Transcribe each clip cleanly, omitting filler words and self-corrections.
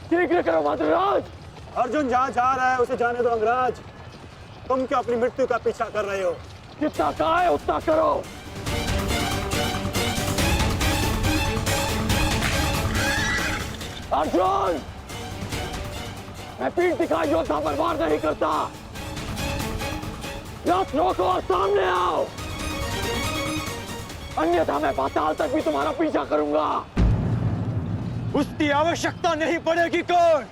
शीघ्र करो मद्रराज। अर्जुन जहाँ जा रहा है उसे जाने दो अंगराज। तुम क्यों अपनी मृत्यु का पीछा कर रहे हो? जितना कहा है उतना करो। अर्जुन, मैं पीठ दिखाई योद्धा पर वार नहीं करता। रथ रोको और सामने आओ, अन्यथा मैं पाताल तक भी तुम्हारा पीछा करूंगा। उसकी आवश्यकता नहीं पड़ेगी। कौन?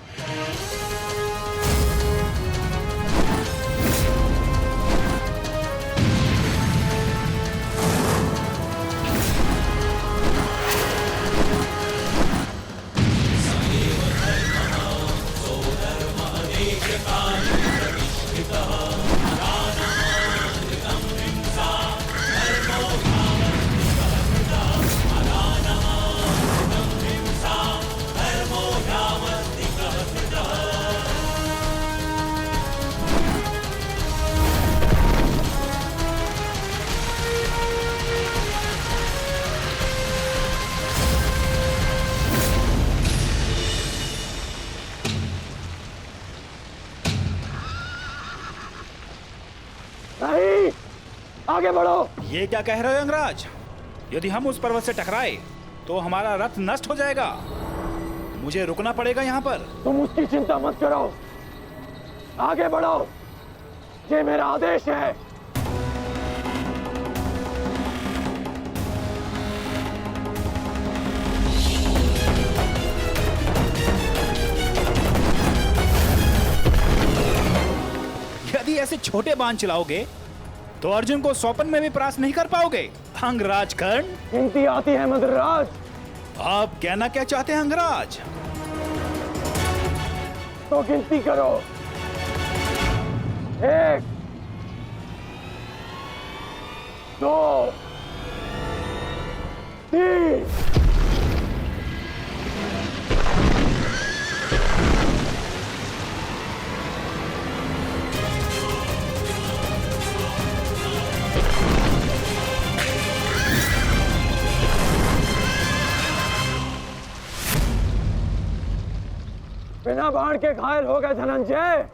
नहीं, आगे बढ़ो। ये क्या कह रहे हो अंगराज? यदि हम उस पर्वत से टकराए तो हमारा रथ नष्ट हो जाएगा। मुझे रुकना पड़ेगा यहाँ पर। तुम उसकी चिंता मत करो, आगे बढ़ो, ये मेरा आदेश है। यदि ऐसे छोटे बाण चलाओगे तो अर्जुन को स्वपन में भी परास्त नहीं कर पाओगे। अंगराज कर्ण, गिनती आती है मद्रराज। आप कहना क्या चाहते हैं अंगराज? तो गिनती करो। 1, 2, 3। बिना बाण के घायल हो गए धनंजय।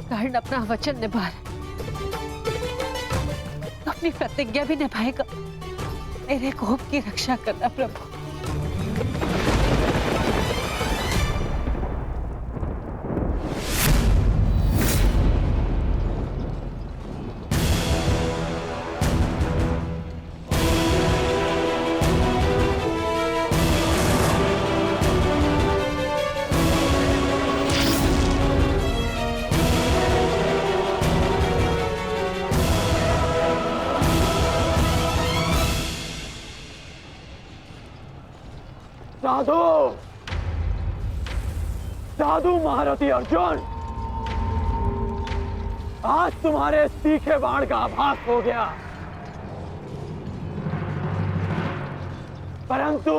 कर्ण अपना वचन निभा, अपनी प्रतिज्ञा भी निभाएगा। मेरे कोप की रक्षा करना प्रभु। साधु, साधु महारथी अर्जुन, आज तुम्हारे तीखे बाण का आभास हो गया, परंतु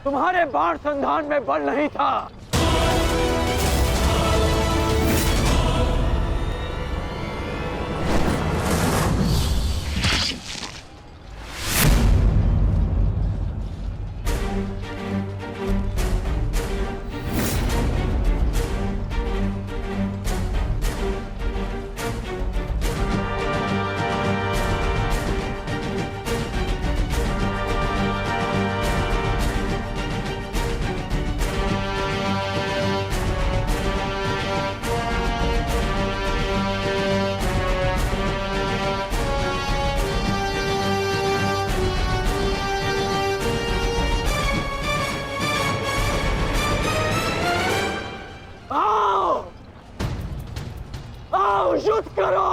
तुम्हारे बाण संधान में बल नहीं था। आओ युद्ध करो।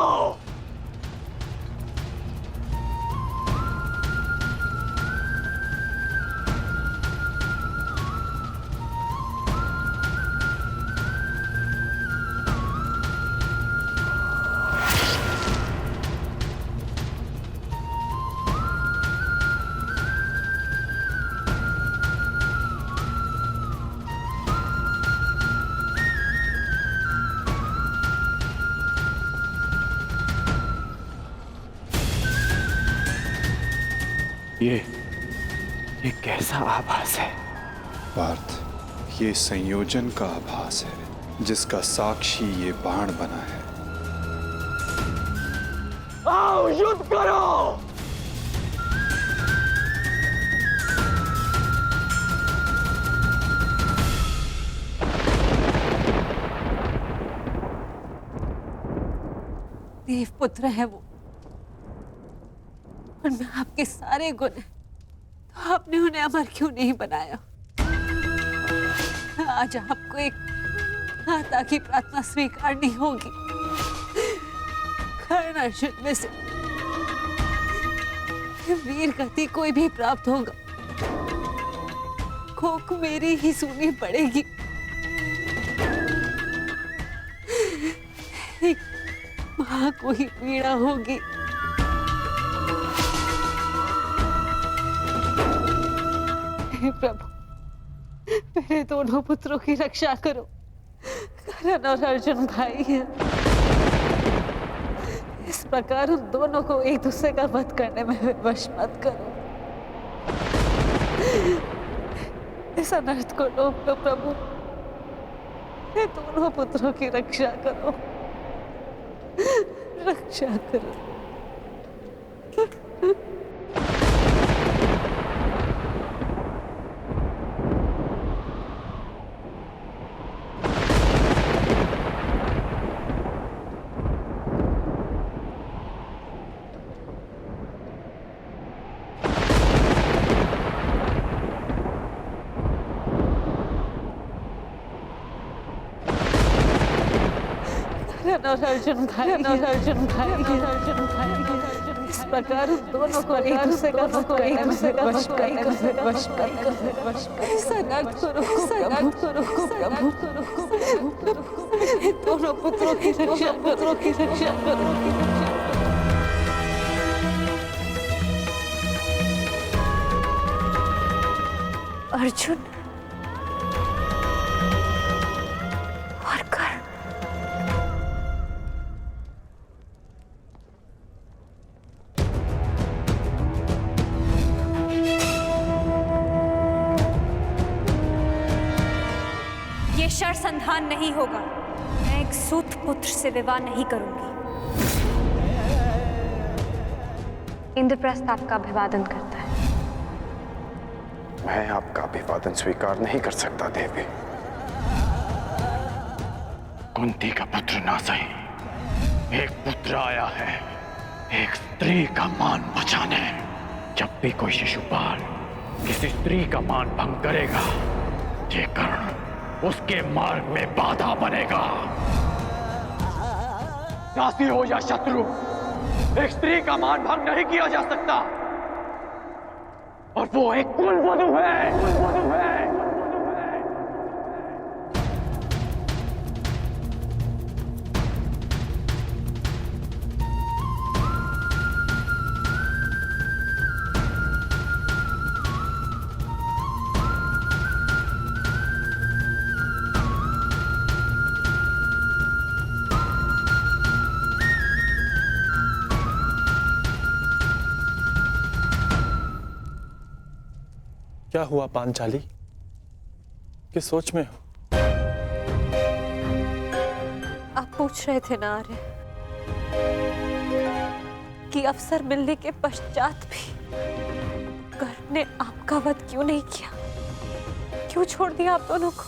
ये कैसा आभास है? पार्थ, ये संयोजन का आभास है जिसका साक्षी ये बाण बना है। आओ युद्ध करो। देवपुत्र है वो, और मैं आपके सारे गुण हैं, तो आपने उन्हें अमर क्यों नहीं बनाया? आज आपको एक माता की प्रार्थना स्वीकारनी होगी। कर्ण अर्जुन में से वीर गति कोई भी प्राप्त होगा, कोक मेरी ही सुननी पड़ेगी। एक मां को ही पीड़ा होगी। हे प्रभु, मेरे दोनों पुत्रों की रक्षा करो। कर्ण और अर्जुन भाई हैं। इस प्रकार उन दोनों को एक दूसरे का वध करने में विवश मत करो। इस अनर्थ को रोक लो प्रभु। मेरे दोनों पुत्रों की रक्षा करो, रक्षा करो। और अर्जुन भाई, अर्जुन भाई, अर्जुन भाई, इस प्रकार उन दोनों को एक दूसरे का वध करने में विवश ऐसा अनर्थ को रोको प्रभु। दोनों पुत्रों की रक्षा करो। अर्जुन और कर्ण, ये शरसंधान नहीं होगा। मैं एक सूत पुत्र से विवाह नहीं करूंगी। इंद्रप्रस्थ आपका अभिवादन करता है। मैं आपका अभिवादन स्वीकार नहीं कर सकता देवी। कुंती का पुत्र ना सही, एक पुत्र आया है एक स्त्री का मान बचाने। जब भी कोई शिशुपाल किसी स्त्री का मान भंग करेगा, ये कर्ण उसके मार्ग में बाधा बनेगा। दासी हो या शत्रु, एक स्त्री का मान भंग नहीं किया जा सकता, और वो एक कुलवधू है। क्या हुआ पांचाली? किस सोच में हो? आप पूछ रहे थे ना आर्य कि अवसर मिलने के पश्चात भी कर्ण ने आपका वध क्यों नहीं किया, क्यों छोड़ दिया आप दोनों को?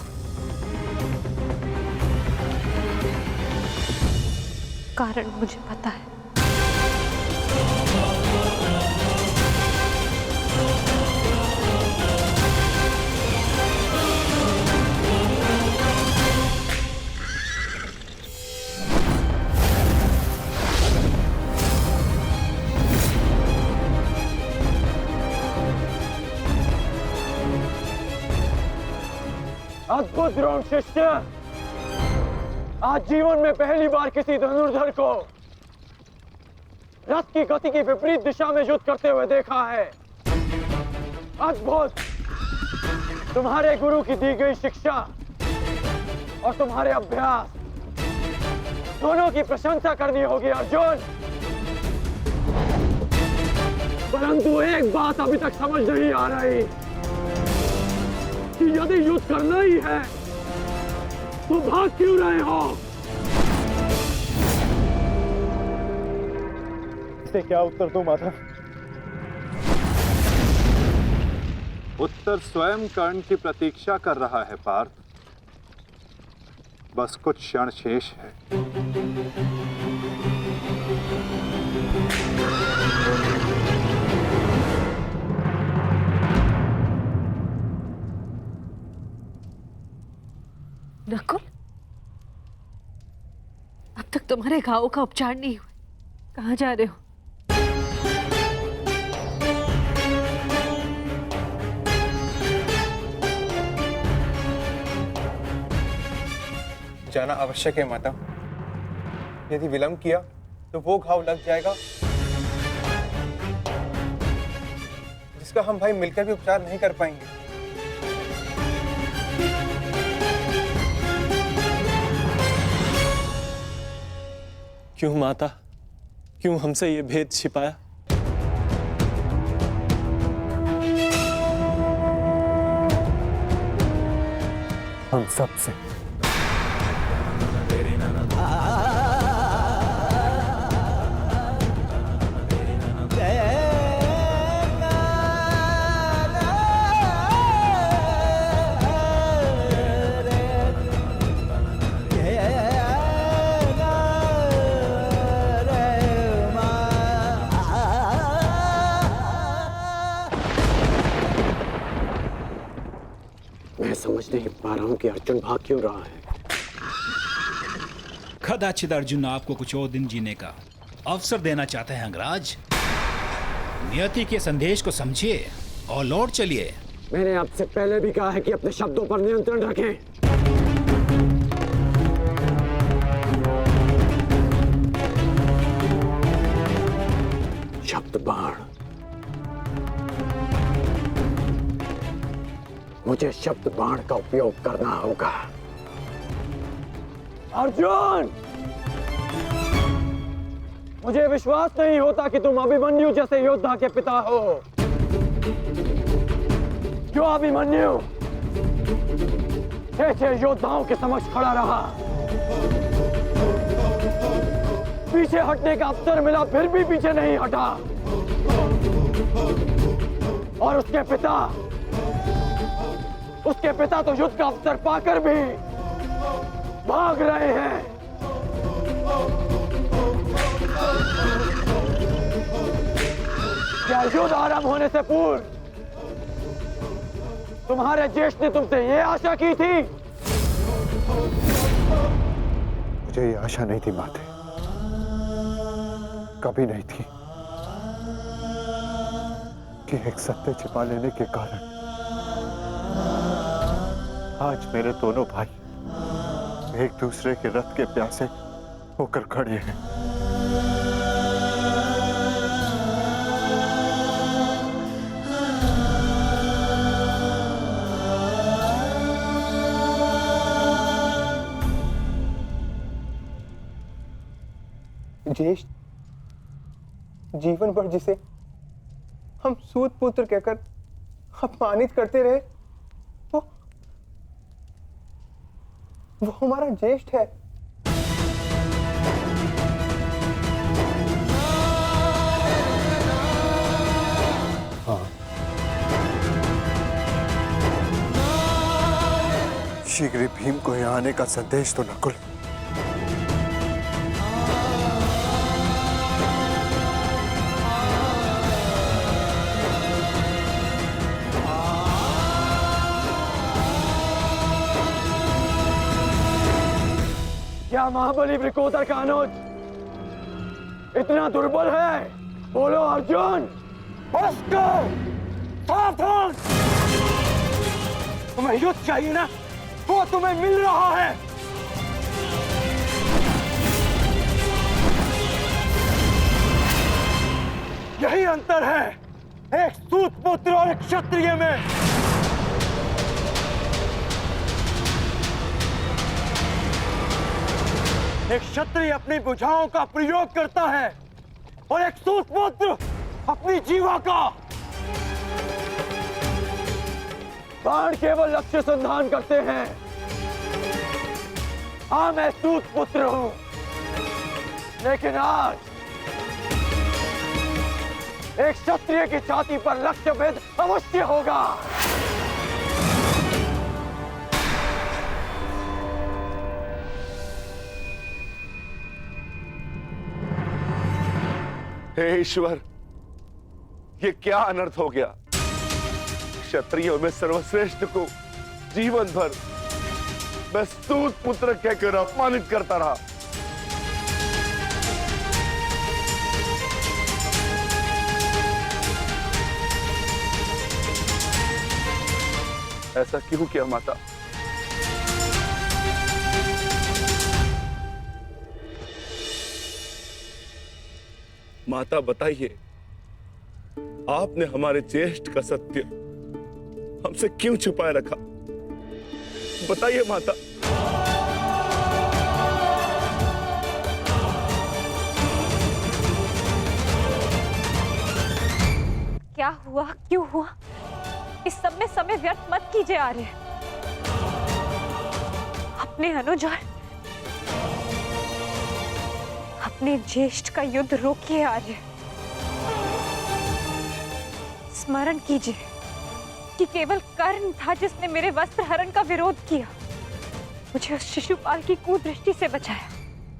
कारण मुझे पता है। अद्भुत द्रोण शिष्य, आज जीवन में पहली बार किसी धनुर्धर को रथ की गति की विपरीत दिशा में युद्ध करते हुए देखा है। अद्भुत! तुम्हारे गुरु की दी गई शिक्षा और तुम्हारे अभ्यास दोनों की प्रशंसा करनी होगी अर्जुन। परंतु एक बात अभी तक समझ नहीं आ रही कि यदि युद्ध करना ही है तो भाग क्यों रहे हो? इसे क्या उत्तर दूं माधव? उत्तर स्वयं कर्ण की प्रतीक्षा कर रहा है पार्थ। बस कुछ क्षण शेष है। नकुल, अब तक तुम्हारे घावों का उपचार नहीं हुआ। कहाँ जा रहे हो? जाना आवश्यक है माता। यदि विलंब किया तो वो घाव लग जाएगा जिसका हम भाई मिलकर भी उपचार नहीं कर पाएंगे। क्यों माता, क्यों हमसे ये भेद छिपाया? हम सब से। मैं समझ नहीं पा रहा हूं कि अर्जुन भाग क्यों रहा है। कदाचित अर्जुन आपको कुछ और दिन जीने का अवसर देना चाहते हैं अंगराज। नियति के संदेश को समझिए और लौट चलिए। मैंने आपसे पहले भी कहा है कि अपने शब्दों पर नियंत्रण रखें। शब्द बाण, मुझे शब्द बाण का उपयोग करना होगा। अर्जुन, मुझे विश्वास नहीं होता कि तुम अभिमन्यु जैसे योद्धा के पिता हो। क्यों अभिमन्यु 6 योद्धाओं के समक्ष खड़ा रहा, पीछे हटने का अवसर मिला फिर भी पीछे नहीं हटा, और उसके पिता तो युद्ध का अवसर पाकर भी भाग रहे हैं। क्या युद्ध आरंभ होने से पूर्व तुम्हारे ज्येष्ठ ने तुमसे ये आशा की थी? मुझे ये आशा नहीं थी माते, कभी नहीं थी कि एक सत्य छिपा लेने के कारण आज मेरे दोनों भाई एक दूसरे के रथ के प्यासे होकर खड़े हैं। ज्येष्ठ जीवन भर जिसे हम सूत पुत्र कहकर अपमानित करते रहे, वो हमारा ज्येष्ठ है। हाँ, शीघ्र ही भीम को यहाँ आने का संदेश तो नकुल। क्या महाबली वृकोदर का अनुज इतना दुर्बल है? बोलो अर्जुन। उसको तुम्हें युद्ध चाहिए ना, वो तुम्हें मिल रहा है। यही अंतर है एक सूत पुत्र और एक क्षत्रिय में। एक क्षत्रिय अपनी भुजाओं का प्रयोग करता है और एक सूत पुत्र अपनी जीवा का। बाण केवल लक्ष्य संधान करते हैं। हाँ, मैं सूत पुत्र हूं, लेकिन आज एक क्षत्रिय की छाती पर लक्ष्य भेद अवश्य होगा। हे ईश्वर, ये क्या अनर्थ हो गया। क्षत्रियों में सर्वश्रेष्ठ को जीवन भर मैं सूत पुत्र कहकर अपमानित करता रहा। ऐसा क्यों किया माता? माता बताइए, आपने हमारे ज्येष्ठ का सत्य हमसे क्यों छुपाए रखा? बताइए माता। क्या हुआ, क्यों हुआ, इस सब में समय व्यर्थ मत कीजिए आर्य। अपने अनुज, अपने ज्येष्ठ का युद्ध रोकिए आर्य। स्मरण कीजिए कि केवल कर्ण था जिसने मेरे वस्त्र हरण का विरोध किया, मुझे उस शिशुपाल की कुदृष्टि से बचाया।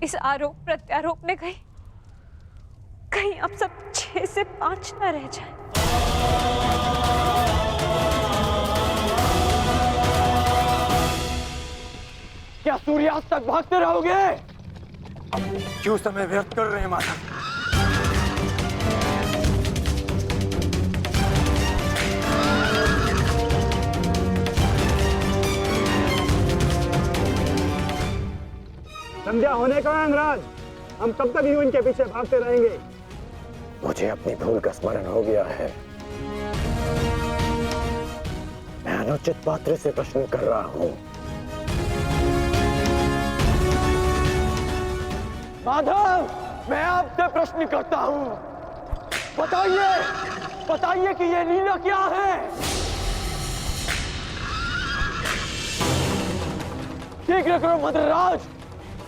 इस आरोप प्रत्यारोप में कहीं अब सब 6 से 5 न रह जाए। क्या सूर्यास्त तक भागते रहोगे? क्यों समय व्यर्थ कर रहे हैं माता? संध्या होने का है अंगराज, हम कब तक यूं इनके पीछे भागते रहेंगे? मुझे अपनी भूल का स्मरण हो गया है। मैं अनुचित पात्र से प्रश्न कर रहा हूं। माधव, मैं आपसे प्रश्न करता हूं। बताइए कि ये लीला क्या है? शीघ्र करो मद्रराज,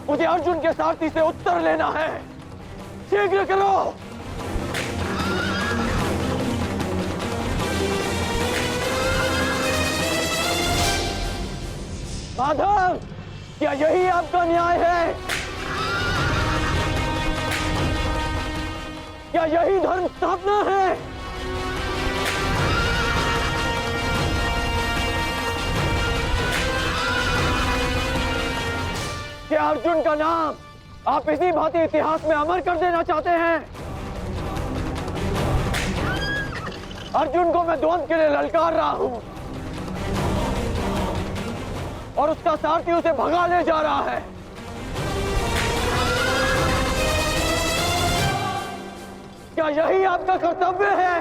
मुझे अर्जुन के सारथी से उत्तर लेना है। शीघ्र करो। माधव, क्या यही आपका न्याय है? क्या यही धर्म स्थापना है? क्या अर्जुन का नाम आप इसी भांति इतिहास में अमर कर देना चाहते हैं? अर्जुन को मैं द्वंद्व के लिए ललकार रहा हूं और उसका सारथी उसे भगा ले जा रहा है। क्या यही आपका कर्तव्य है?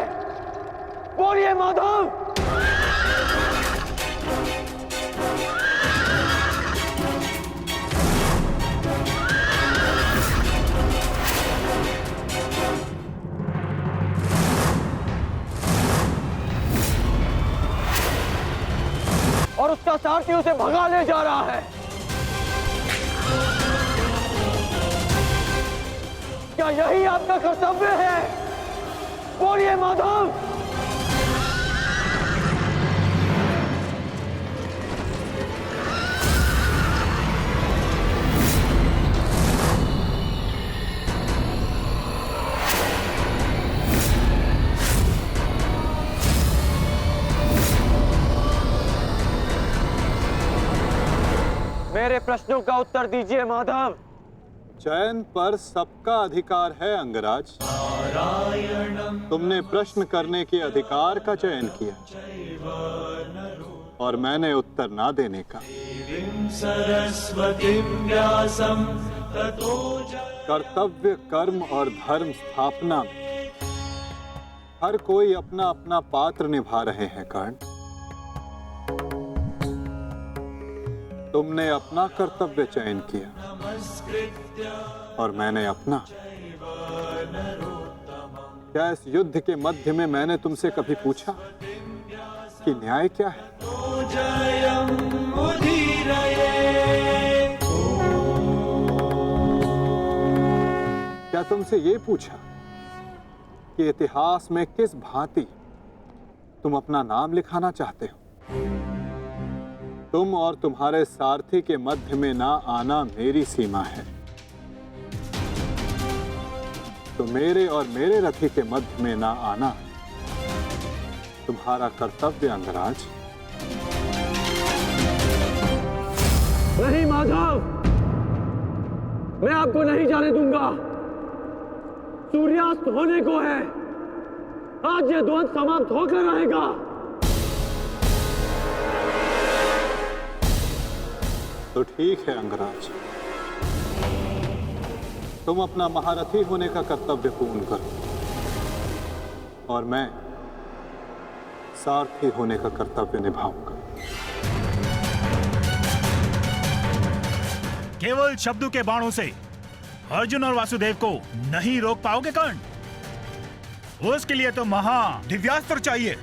बोलिए माधव। और उसका सारथी उसे भगा ले जा रहा है। क्या यही आपका कर्तव्य है? बोलिए माधव। मेरे प्रश्नों का उत्तर दीजिए माधव। चयन पर सबका अधिकार है अंगराज। तुमने प्रश्न करने के अधिकार का चयन किया और मैंने उत्तर ना देने का। कर्तव्य, कर्म और धर्म स्थापना में हर कोई अपना अपना पात्र निभा रहे हैं कर्ण। तुमने अपना कर्तव्य चयन किया और मैंने अपना। क्या इस युद्ध के मध्य में मैंने तुमसे कभी पूछा कि न्याय क्या है? क्या तुमसे ये पूछा कि इतिहास में किस भांति तुम अपना नाम लिखाना चाहते हो? तुम और तुम्हारे सारथी के मध्य में ना आना मेरी सीमा है, तो मेरे और मेरे रथी के मध्य में ना आना तुम्हारा कर्तव्य अंगराज। नहीं माधव, मैं आपको नहीं जाने दूंगा। सूर्यास्त होने को है, आज ये द्वंद समाप्त होकर रहेगा। तो ठीक है अंगराज, तुम अपना महारथी होने का कर्तव्य पूर्ण करो और मैं सारथी होने का कर्तव्य निभाऊंगा। केवल शब्दों के बाणों से अर्जुन और वासुदेव को नहीं रोक पाओगे कर्ण। उसके लिए तो महा दिव्यास्त्र चाहिए।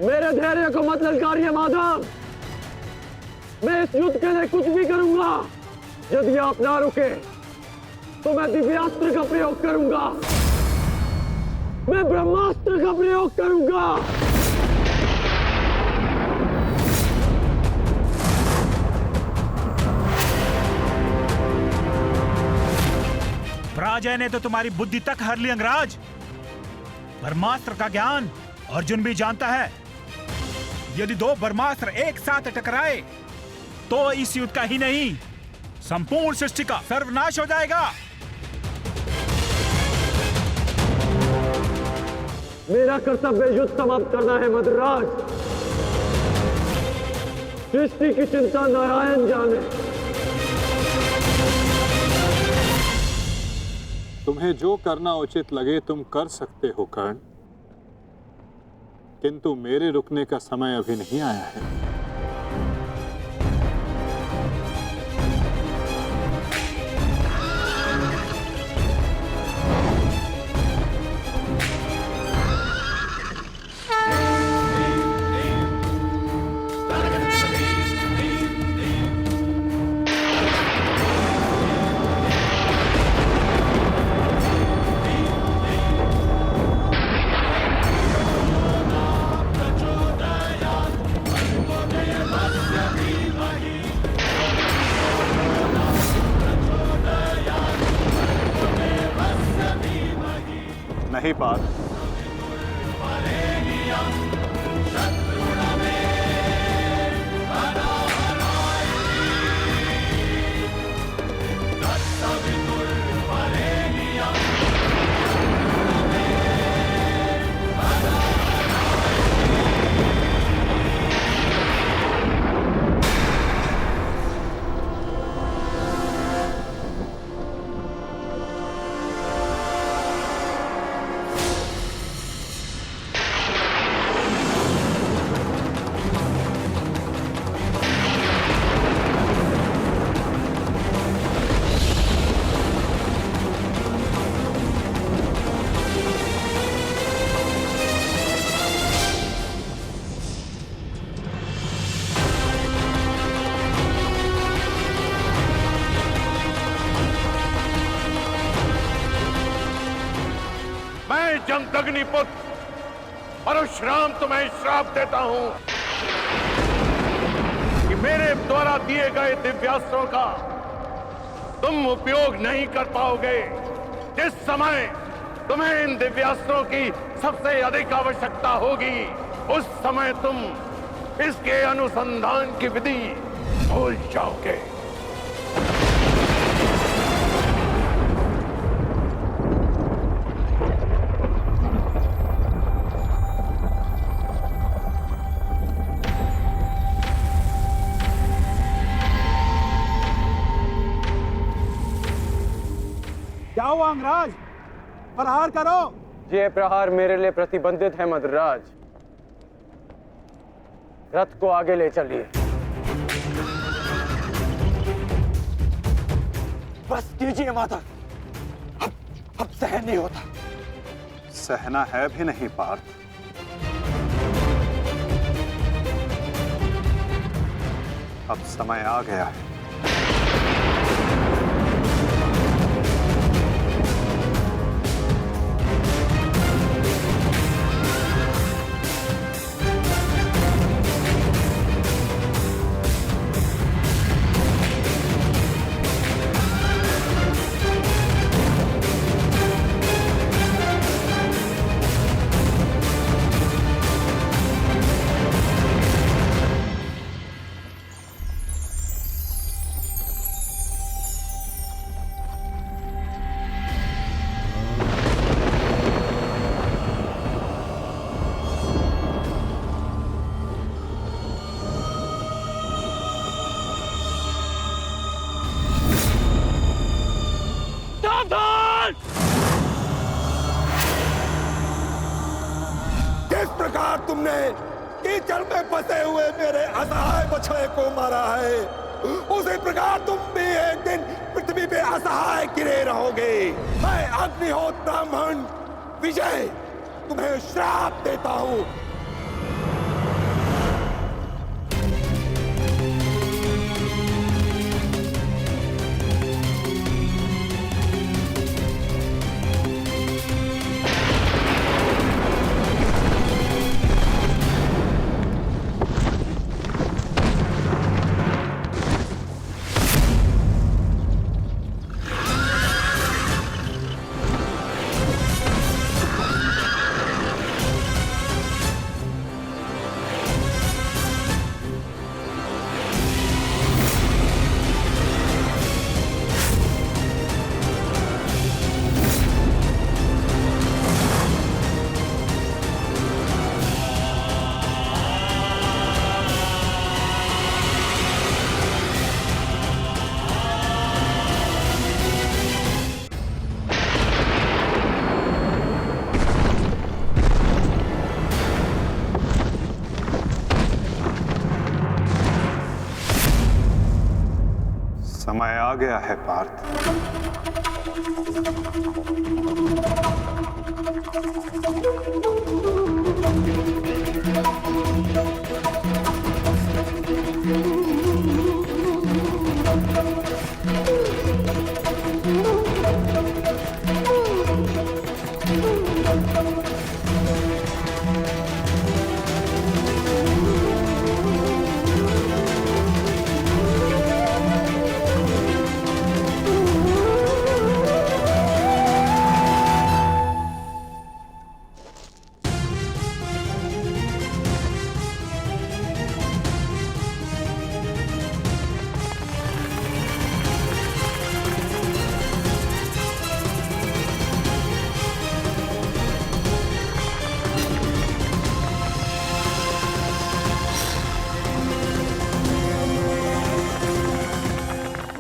मेरे धैर्य को मत ललकारिए माधव, मैं इस युद्ध के लिए कुछ भी करूंगा। यदि आप ना रुके तो मैं दिव्यास्त्र का प्रयोग करूंगा, मैं ब्रह्मास्त्र का प्रयोग करूंगा। पराजय ने तो तुम्हारी बुद्धि तक हर ली अंगराज। ब्रह्मास्त्र का ज्ञान अर्जुन भी जानता है। यदि दो ब्रह्मास्त्र एक साथ टकराए तो इस युद्ध का ही नहीं, संपूर्ण सृष्टि का सर्वनाश हो जाएगा। मेरा कर्तव्य युद्ध समाप्त करना है मद्राज। सृष्टि की चिंता नारायण जाने। तुम्हें जो करना उचित लगे तुम कर सकते हो कर्ण, किंतु मेरे रुकने का समय अभी नहीं आया है। नहीं पार। जमदग्निपुत्र परशुराम तुम्हें श्राप देता हूं कि मेरे द्वारा दिए गए दिव्यास्त्रों का तुम उपयोग नहीं कर पाओगे। जिस समय तुम्हें इन दिव्यास्त्रों की सबसे अधिक आवश्यकता होगी, उस समय तुम इसके अनुसंधान की विधि भूल जाओगे। क्या हुआ अंगराज? प्रहार करो। ये प्रहार मेरे लिए प्रतिबंधित है मद्रराज। रथ को आगे ले चलिए। बस कीजिए माता, अब सहन नहीं होता। सहना है भी नहीं पार्थ। अब समय आ गया है। किस प्रकार तुमने कीचड़ में फंसे हुए मेरे असहाय बछड़े को मारा है, उसी प्रकार तुम भी एक दिन पृथ्वी पे असहाय गिरे रहोगे। मैं अग्निहोत्र ब्राह्मण विजय तुम्हें श्राप देता हूं। समय आ गया है पार्थ।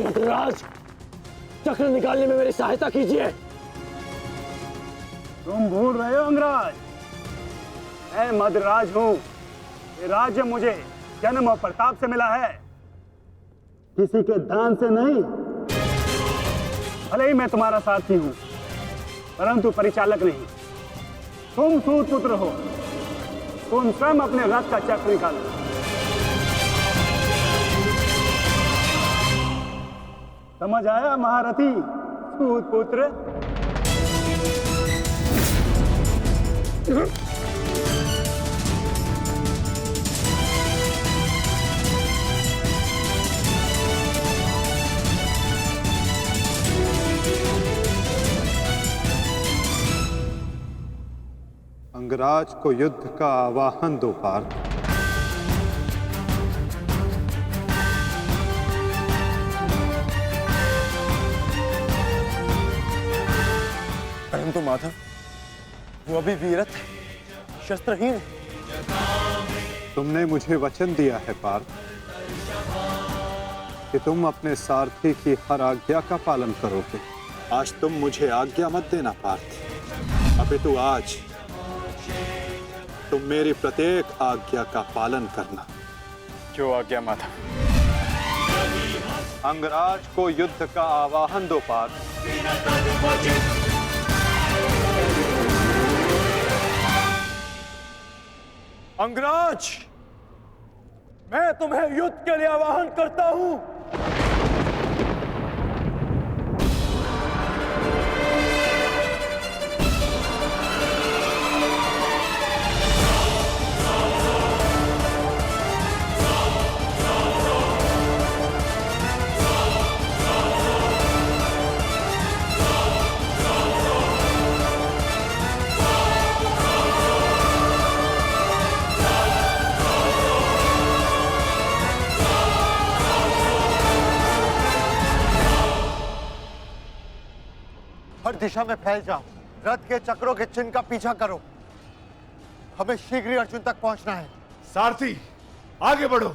मद्रराज, चक्र निकालने में मेरी सहायता कीजिए। तुम भूल रहे हो अंगराज, मैं मद्रराज हूं। ये राज्य मुझे जन्म और प्रताप से मिला है, किसी के दान से नहीं। भले ही मैं तुम्हारा साथी हूं, परंतु परिचालक नहीं। तुम सूत पुत्र हो, तुम स्वयं अपने रथ का चक्र निकालो। समझ आया महारथी सूत पुत्र? अंगराज को युद्ध का आवाहन दो पार्थ। परंतु माधव, वो अभी वीरत है, शस्त्रहीन है। तुमने मुझे वचन दिया है पार्थ कि तुम अपने सारथी की हर आज्ञा का पालन करोगे। आज तुम मुझे आज्ञा मत देना पार्थ, अपितु आज तुम मेरी प्रत्येक आज्ञा का पालन करना। जो आज्ञा माता। अंगराज को युद्ध का आवाहन दो पार्थ। अंगराज, मैं तुम्हें युद्ध के लिए आवाहन करता हूं। हर दिशा में फैल जाओ, रथ के चक्रों के चिन्ह का पीछा करो। हमें शीघ्र ही अर्जुन तक पहुंचना है। सारथी, आगे बढ़ो।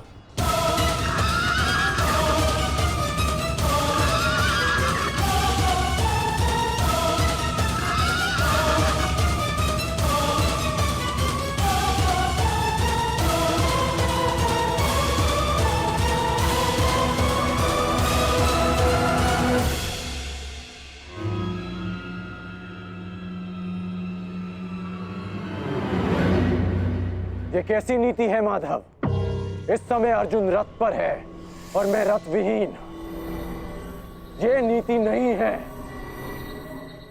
ये कैसी नीति है माधव? इस समय अर्जुन रथ पर है और मैं रथ विहीन। ये नीति नहीं है।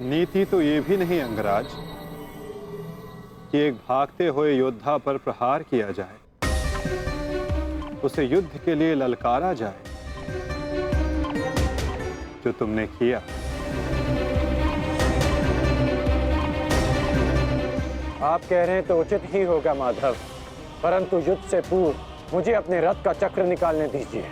नीति तो ये भी नहीं अंगराज कि एक भागते हुए योद्धा पर प्रहार किया जाए, उसे युद्ध के लिए ललकारा जाए, जो तुमने किया। आप कह रहे हैं तो उचित ही होगा माधव, परंतु युद्ध से पूर्व मुझे अपने रथ का चक्र निकालने दीजिए।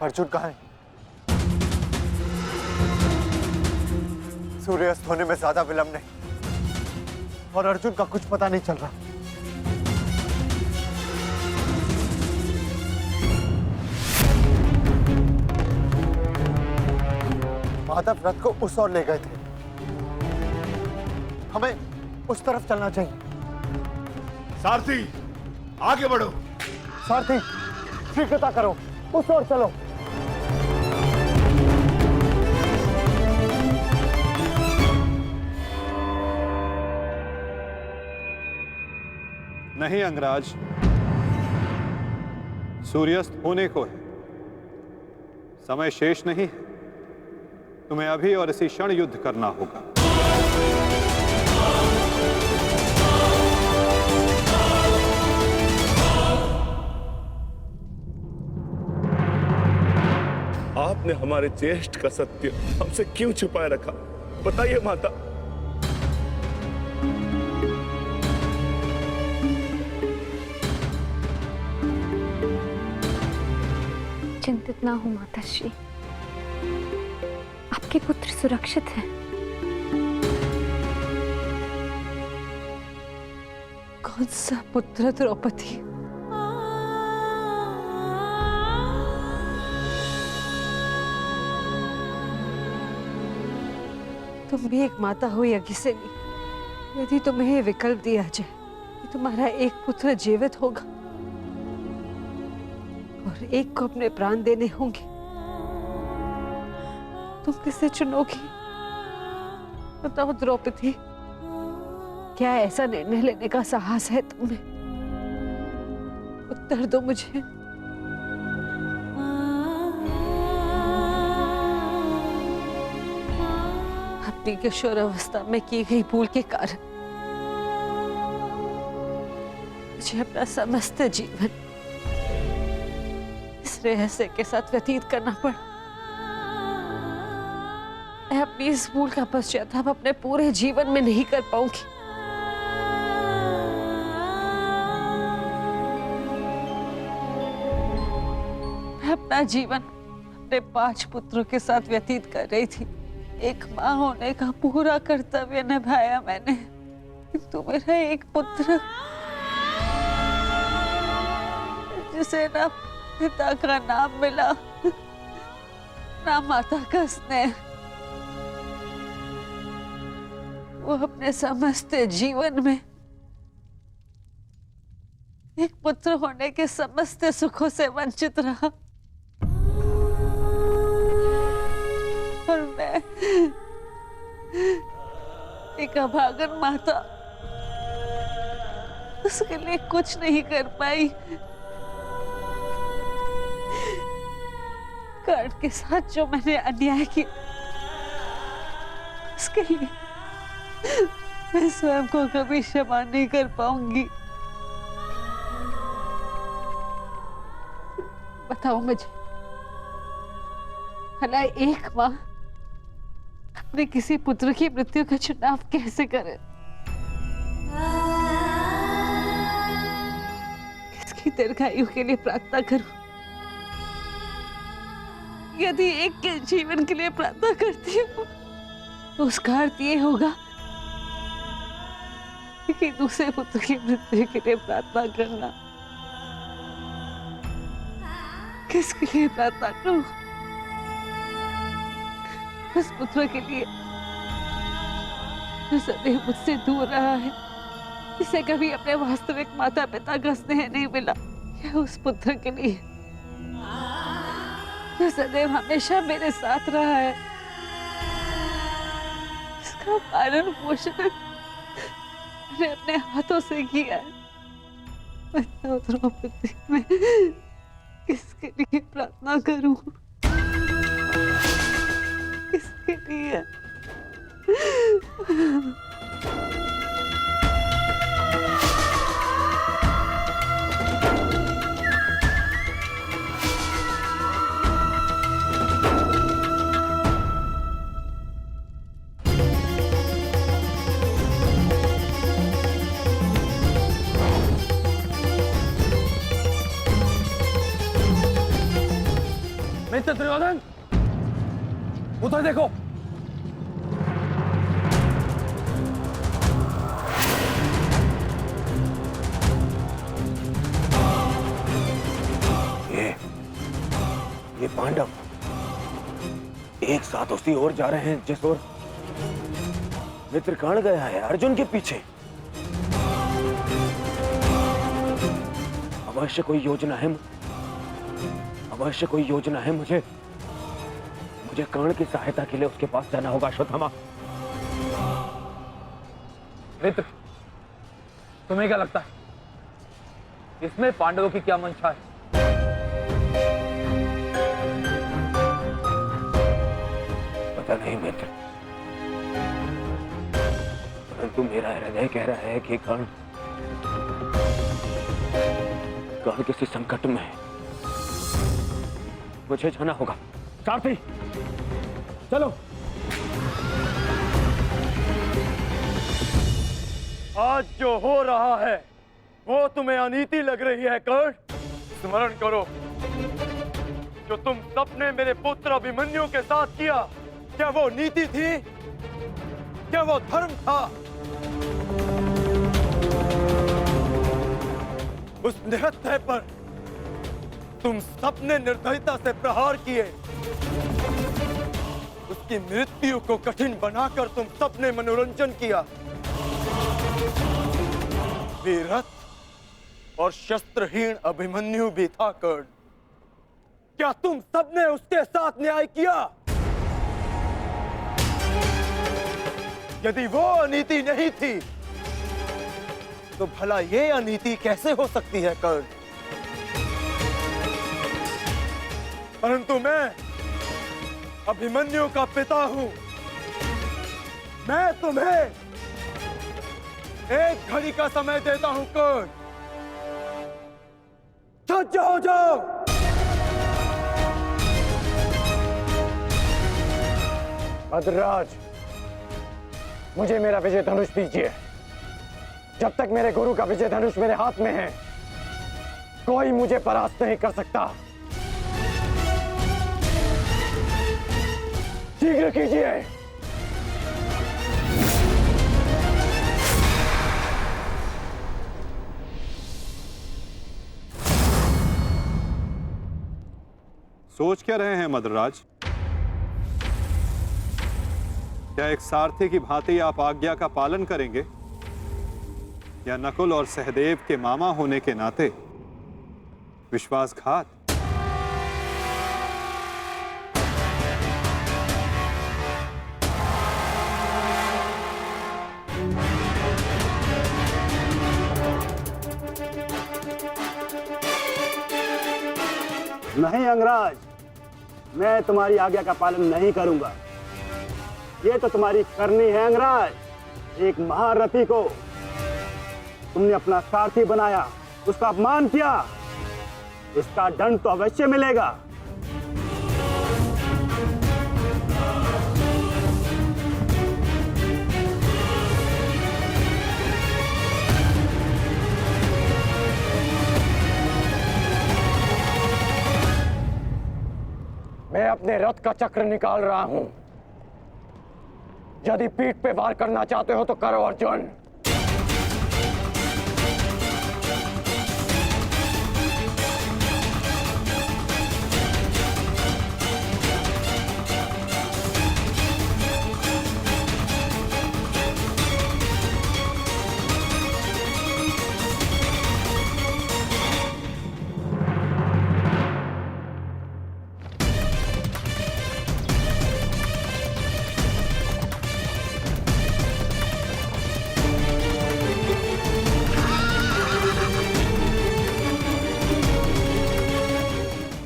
अर्जुन कहाँ है? सूर्यास्त होने में ज्यादा विलंब नहीं और अर्जुन का कुछ पता नहीं चल रहा। माधव रथ को उस ओर ले गए थे, हमें उस तरफ चलना चाहिए। सारथी, आगे बढ़ो। सारथी, शीघ्रता करो, उस ओर चलो। नहीं अंगराज, सूर्यास्त होने को है, समय शेष नहीं है। तुम्हें अभी और इसी क्षण युद्ध करना होगा। आपने हमारे ज्येष्ठ का सत्य हमसे क्यों छुपाए रखा? बताइए माता। चिंतित ना हो माताश्री, आपके पुत्र सुरक्षित हैं। कौन सा पुत्र द्रौपदी? तुम भी एक माता हो यज्ञसेनी, यदि तुम्हें ये विकल्प दिया जाए कि तुम्हारा एक पुत्र जीवित होगा और एक को अपने प्राण देने होंगे, तुम किसे चुनोगी? बताओ द्रौपदी, क्या ऐसा निर्णय लेने का साहस है तुम्हें? उत्तर दो मुझे। अपनी किशोरावस्था में की गई भूल के कारण मुझे अपना समस्त जीवन इस रहस्य के साथ व्यतीत करना पड़ा। मैं अपनी इस भूल का पश्चाताप अपने पूरे जीवन में नहीं कर पाऊंगी। मैं अपना जीवन अपने 5 पुत्रों के साथ व्यतीत कर रही थी। एक माँ होने का पूरा कर्तव्य निभाया मैंने, किंतु मेरा एक पुत्र जिसे ना पिता का नाम मिला ना माता का स्नेह, वो अपने समस्त जीवन में एक पुत्र होने के समस्त सुखों से वंचित रहा। और मैं एक अभागन माता उसके लिए कुछ नहीं कर पाई। कर्ण के साथ जो मैंने अन्याय किया उसके लिए मैं स्वयं को कभी क्षमा नहीं कर पाऊंगी। बताओ मुझे, भला एक माँ अपने किसी पुत्र की मृत्यु का चुनाव कैसे करे? किसकी दीर्घायु के लिए प्रार्थना करूं? यदि एक के जीवन के लिए प्रार्थना करती हूँ तो उसका अर्थ ये होगा कि दूसरे पुत्र की मृत्यु के लिए प्रार्थना करना। किसके लिए प्रार्थना करूं? उस पुत्र के लिए जो सदैव मुझसे दूर रहा है, जिसे कभी अपने वास्तविक माता पिता का स्नेह नहीं मिला, या उस पुत्र के लिए जो सदैव हमेशा मेरे साथ रहा है, इसका पालन पोषण मैंने अपने हाथों से किया है। बताओ द्रौपदी, मैं किसके लिए प्रार्थना करूं? किसके लिए? मिस्टर दुर्योधन, उधर देखो। ये पांडव एक साथ उसी ओर जा रहे हैं जिस ओर मित्र कर्ण गया है, अर्जुन के पीछे। अवश्य कोई योजना है, अवश्य कोई योजना है। मुझे कर्ण की सहायता के लिए उसके पास जाना होगा। अश्वत्थामा, मित्र, तुम्हें क्या लगता है इसमें पांडवों की क्या मंशा है? पता नहीं मित्र, परंतु मेरा हृदय कह रहा है कि कर्ण किसी संकट में है। मुझे जाना होगा। सारथी, चलो। आज जो हो रहा है वो तुम्हें अनीति लग रही है कर्ण? स्मरण करो, जो तुम सबने मेरे पुत्र अभिमन्यु के साथ किया, क्या वो नीति थी? क्या वो धर्म था? उस निहत्थे पर तुम सबने निर्दयता से प्रहार किए। उसकी मृत्यु को कठिन बनाकर तुम सबने मनोरंजन किया। वीरथ और शस्त्रहीन अभिमन्यु भी था कर्ण। क्या तुम सबने उसके साथ न्याय किया? यदि वो अनीति नहीं थी तो भला ये अनीति कैसे हो सकती है कर्ण? परंतु मैं अभिमन्यु का पिता हूं। मैं तुम्हें एक घड़ी का समय देता हूं कर्ण। सज्ज हो जाओ। भद्रराज, मुझे मेरा विजय धनुष दीजिए। जब तक मेरे गुरु का विजय धनुष मेरे हाथ में है, कोई मुझे परास्त नहीं कर सकता। शीघ्र कीजिए। सोच क्या रहे हैं मद्रराज? क्या एक सारथी की भांति आप आज्ञा का पालन करेंगे, या नकुल और सहदेव के मामा होने के नाते विश्वासघात? नहीं अंगराज, मैं तुम्हारी आज्ञा का पालन नहीं करूंगा। ये तो तुम्हारी करनी है अंगराज। एक महारथी को तुमने अपना सारथी बनाया, उसका अपमान किया, इसका दंड तो अवश्य मिलेगा। मैं अपने रथ का चक्र निकाल रहा हूं। यदि पीठ पे वार करना चाहते हो तो करो अर्जुन।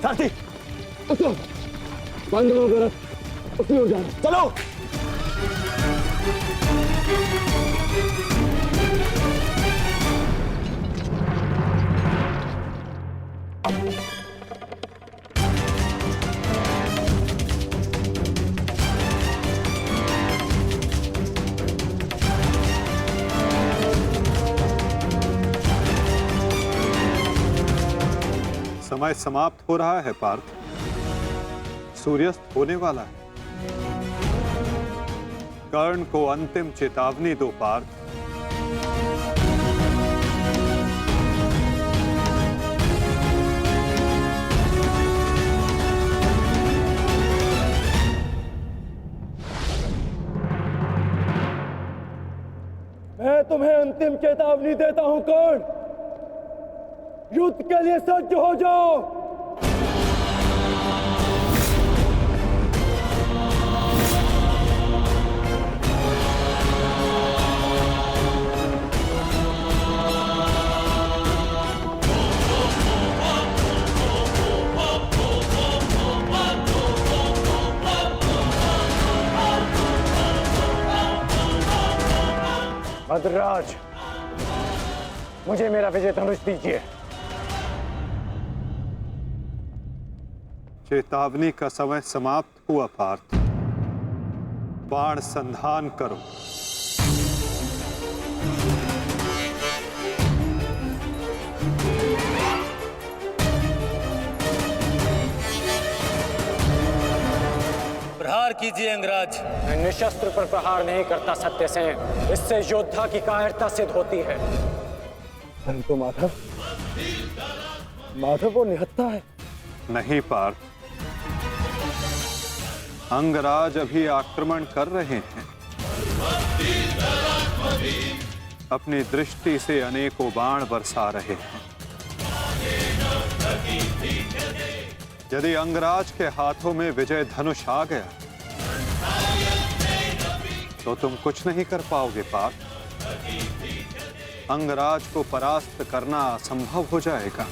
सारथी, उसको बंद करो मेरा, उसकी ओर जाना। चलो। समय समाप्त हो रहा है पार्थ, सूर्यास्त होने वाला है। कर्ण को अंतिम चेतावनी दो पार्थ। मैं तुम्हें अंतिम चेतावनी देता हूं कर्ण, युद्ध के लिए सज्ज हो जाओ। मद्रराज, मुझे मेरा विजय धनुष दीजिए। चेतावनी का समय समाप्त हुआ पार्थ। बाण संधान करो। प्रहार कीजिए अंगराज। मैं निशस्त्र पर प्रहार नहीं करता सत्यसेन, इससे योद्धा की कायरता सिद्ध होती है। तो माधव, माधव वो निहत्था है। नहीं पार्थ, अंगराज अभी आक्रमण कर रहे हैं। अपनी दृष्टि से अनेकों बाण बरसा रहे हैं। यदि अंगराज के हाथों में विजय धनुष आ गया तो तुम कुछ नहीं कर पाओगे पार्थ। अंगराज को परास्त करना असंभव हो जाएगा।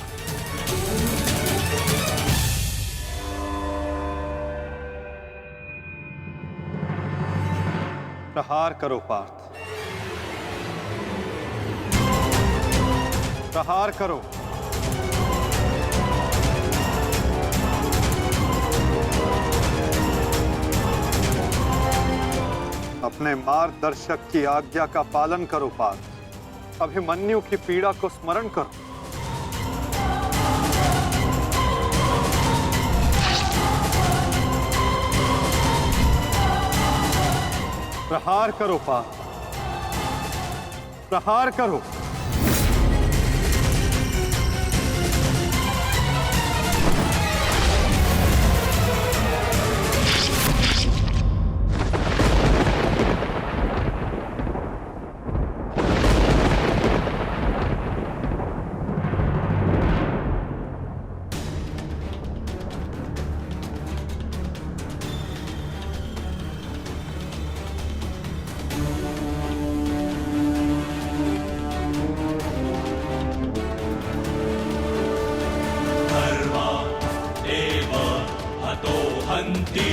प्रहार करो पार्थ, प्रहार करो। अपने मार्गदर्शक की आज्ञा का पालन करो पार्थ। अभिमन्यु की पीड़ा को स्मरण करो। प्रहार करो पार्थ, प्रहार करो। हन्ति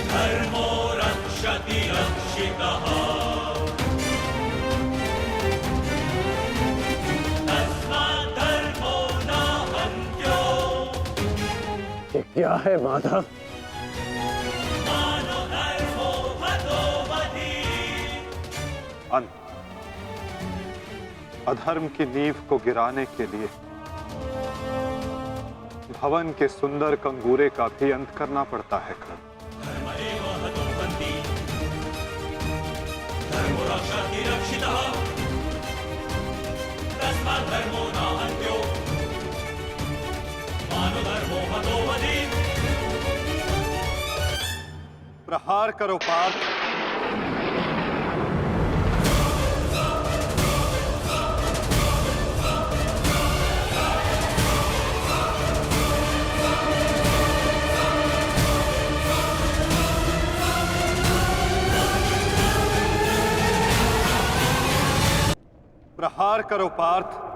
धर्मो रक्षति रक्षितः तस्मात् धर्मो न हन्त्यो। ये क्या है माधव? मानो धर्मो हतो वधि। अंत अधर्म की नींव को गिराने के लिए भवन के सुंदर कंगूरे का भी अंत करना पड़ता है कर्ण। धर्ममेव हतो हन्ति धर्मो रक्षति रक्षितः तस्मात् धर्मो न हन्त्यो मानो धर्मो हतो वधि। प्रहार करो पार्थ। प्रहार करो पार्थ।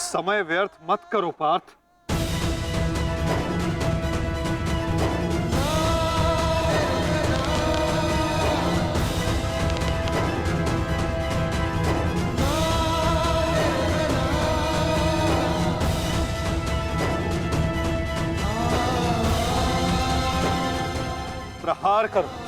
समय व्यर्थ मत करो पार्थ। प्रहार करो।